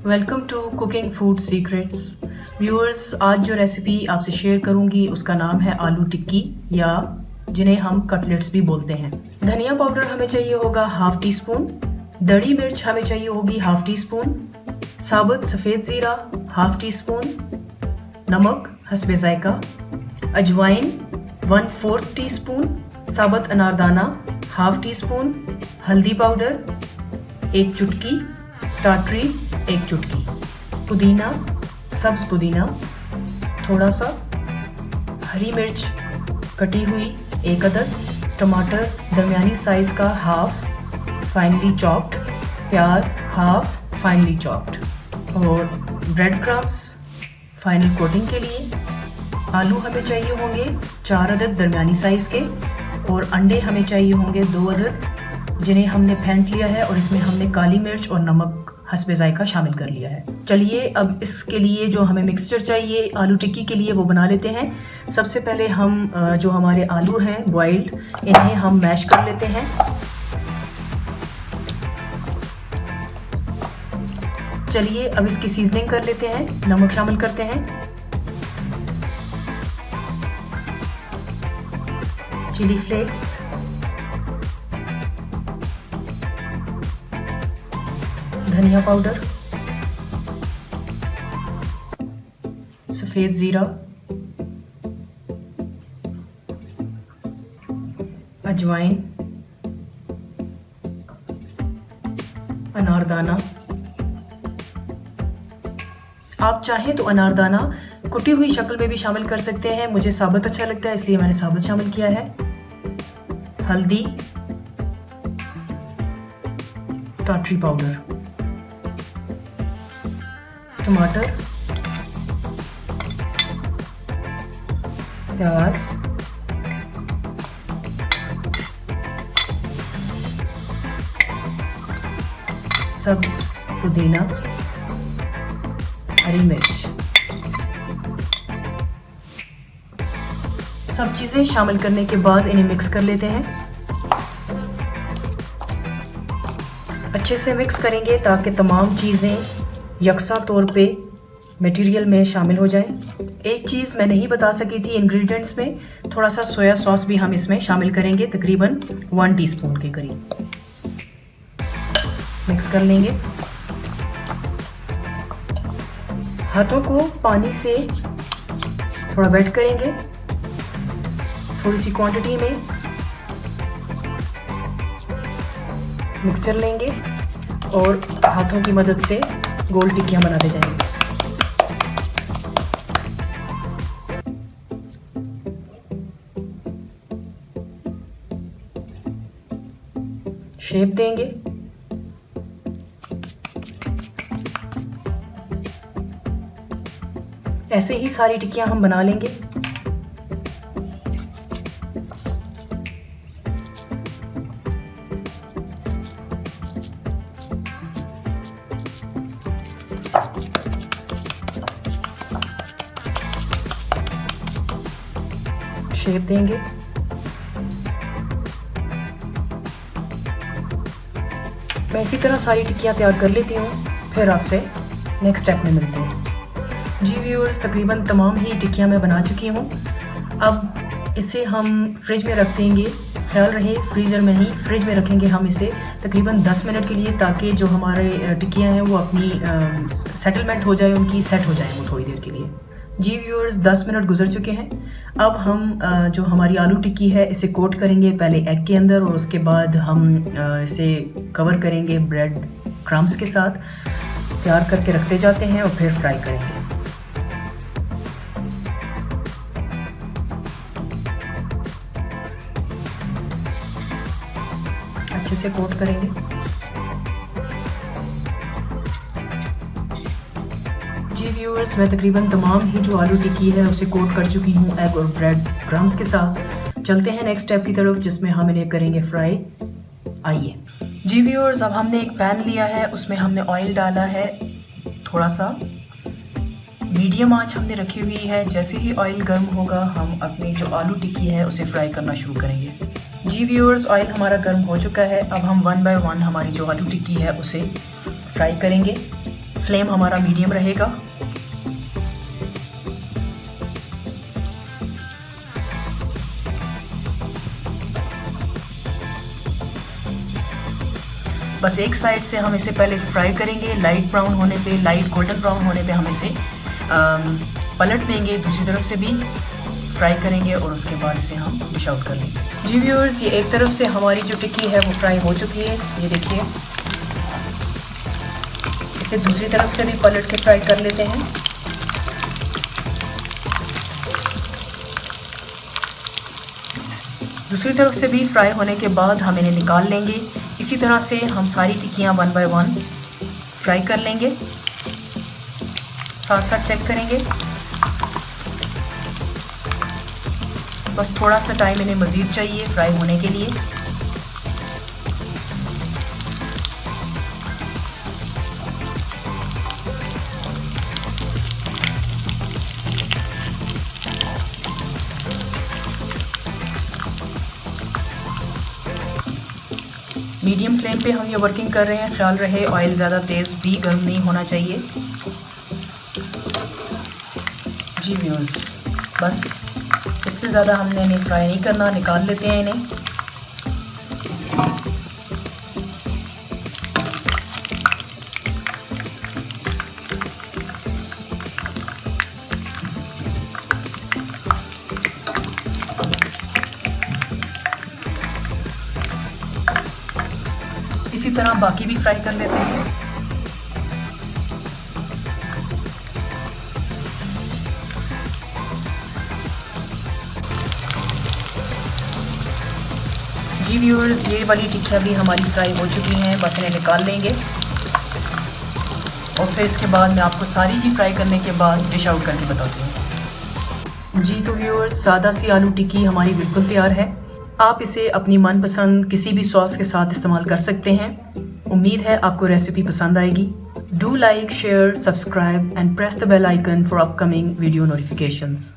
Welcome to cooking food secrets. Viewers, आज जो recipe आपसे शेयर करूंगी उसका नाम है आलू टिक्की या जिन्हें हम कटलेट्स भी बोलते हैं। धनिया पाउडर हमें चाहिए होगा हाफ टी स्पून, दड़ी मिर्च हमें चाहिए होगी हाफ टी स्पून, साबुत सफ़ेद ज़ीरा हाफ टी स्पून, नमक हस्बे जायका, अजवाइन 1/4 टी स्पून, साबुत अनारदाना हाफ टी स्पून, हल्दी पाउडर 1 चुटकी, टाटरी 1 चुटकी, पुदीना सब्ज पुदीना थोड़ा सा, हरी मिर्च कटी हुई 1 अदद, टमाटर दरमियानी साइज़ का हाफ फाइनली चॉप्ड, प्याज हाफ फाइनली चॉप्ड और ब्रेड क्रम्स फाइनल कोटिंग के लिए। आलू हमें चाहिए होंगे 4 अदद दरमियानी साइज़ के और अंडे हमें चाहिए होंगे 2 अदद जिन्हें हमने फेंट लिया है और इसमें हमने काली मिर्च और नमक हस्बे जायका शामिल कर लिया है। चलिए अब इसके लिए जो हमें मिक्सचर चाहिए आलू टिक्की के लिए वो बना लेते हैं। सबसे पहले हम जो हमारे आलू हैं बॉइल्ड, इन्हें हम मैश कर लेते हैं। चलिए अब इसकी सीजनिंग कर लेते हैं। नमक शामिल करते हैं, चिली फ्लेक्स, धनिया पाउडर, सफ़ेद ज़ीरा, अजवाइन, अनारदाना। आप चाहें तो अनारदाना कुटी हुई शक्ल में भी शामिल कर सकते हैं, मुझे साबुत अच्छा लगता है इसलिए मैंने साबुत शामिल किया है। हल्दी, टाटरी पाउडर, टमाटर, प्याज, सब्ज पुदीना, हरी मिर्च। सब चीज़ें शामिल करने के बाद इन्हें मिक्स कर लेते हैं। अच्छे से मिक्स करेंगे ताकि तमाम चीज़ें यकसा तौर पे मटेरियल में शामिल हो जाएं। एक चीज़ मैं नहीं बता सकी थी इंग्रेडिएंट्स में, थोड़ा सा सोया सॉस भी हम इसमें शामिल करेंगे, तकरीबन 1 टीस्पून के करीब। मिक्स कर लेंगे। हाथों को पानी से थोड़ा वेट करेंगे, थोड़ी सी क्वांटिटी में मिक्सर लेंगे और हाथों की मदद से गोल टिक्कियाँ बनाते जाएंगे। शेप देंगे। ऐसे ही सारी टिक्कियाँ हम बना लेंगे। शेप देंगे। मैं इसी तरह सारी टिक्कियाँ तैयार कर लेती हूँ, फिर आपसे नेक्स्ट स्टेप में मिलते हैं। जी व्यूअर्स, तकरीबन तमाम ही टिक्कियाँ मैं बना चुकी हूँ। अब इसे हम फ्रिज में रख देंगे। ख्याल रहे फ्रीज़र में ही, फ्रिज में रखेंगे हम इसे तकरीबन 10 मिनट के लिए, ताकि जो हमारे टिक्कियाँ हैं वो अपनी सेटलमेंट हो जाए, उनकी सेट हो जाए वो थोड़ी देर के लिए। जी व्यूअर्स, 10 मिनट गुजर चुके हैं। अब हम जो हमारी आलू टिक्की है इसे कोट करेंगे पहले एग के अंदर और उसके बाद हम इसे कवर करेंगे ब्रेड क्रम्स के साथ। तैयार करके रखते जाते हैं और फिर फ्राई करेंगे। अच्छे से कोट करेंगे। जी व्यूअर्स, मैं तकरीबन तमाम ही जो आलू टिक्की है उसे कोट कर चुकी हूँ एग और ब्रेड क्रम्स के साथ। चलते हैं नेक्स्ट स्टेप की तरफ जिसमें हम इन्हें करेंगे फ्राई। आइए जी व्यूअर्स, अब हमने एक पैन लिया है, उसमें हमने ऑयल डाला है थोड़ा सा। मीडियम आंच हमने रखी हुई है। जैसे ही ऑयल गर्म होगा हम अपनी जो आलू टिक्की है उसे फ्राई करना शुरू करेंगे। जी व्यूअर्स, ऑयल हमारा गर्म हो चुका है। अब हम 1 बाय 1 हमारी जो आलू टिक्की है उसे फ्राई करेंगे। फ्लेम हमारा मीडियम रहेगा। बस एक साइड से हम इसे पहले फ्राई करेंगे, लाइट ब्राउन होने पे, लाइट गोल्डन ब्राउन होने पे हम इसे पलट देंगे, दूसरी तरफ से भी फ्राई करेंगे और उसके बाद इसे हम डिश आउट कर लेंगे। जी व्यूअर्स, ये एक तरफ से हमारी जो टिक्की है वो फ्राई हो चुकी है, ये देखिए। इसे दूसरी तरफ से भी पलट के फ्राई कर लेते हैं। दूसरी तरफ से भी फ्राई होने के बाद हम इन्हें निकाल लेंगे। इसी तरह से हम सारी टिक्कियाँ 1 बाय 1 फ्राई कर लेंगे, साथ साथ चेक करेंगे। बस थोड़ा सा टाइम इन्हें मज़ीद चाहिए फ्राई होने के लिए। मीडियम फ्लेम पे हम ये वर्किंग कर रहे हैं, ख्याल रहे ऑयल ज़्यादा तेज़ भी गर्म नहीं होना चाहिए। जी व्यूअर्स, बस इससे ज़्यादा हमने इन्हें फ्राई नहीं करना, निकाल लेते हैं इन्हें। इसी तरह बाकी भी फ्राई कर लेते हैं। जी व्यूअर्स, ये वाली टिक्कियाँ भी हमारी फ्राई हो चुकी हैं, बस इन्हें निकाल लेंगे और फिर इसके बाद मैं आपको सारी ही फ्राई करने के बाद डिश आउट करके बताती हूँ। जी तो व्यूअर्स, सादा सी आलू टिक्की हमारी बिल्कुल तैयार है। आप इसे अपनी मनपसंद किसी भी सॉस के साथ इस्तेमाल कर सकते हैं। उम्मीद है आपको रेसिपी पसंद आएगी। Do like, share, subscribe and press the bell icon for upcoming video notifications.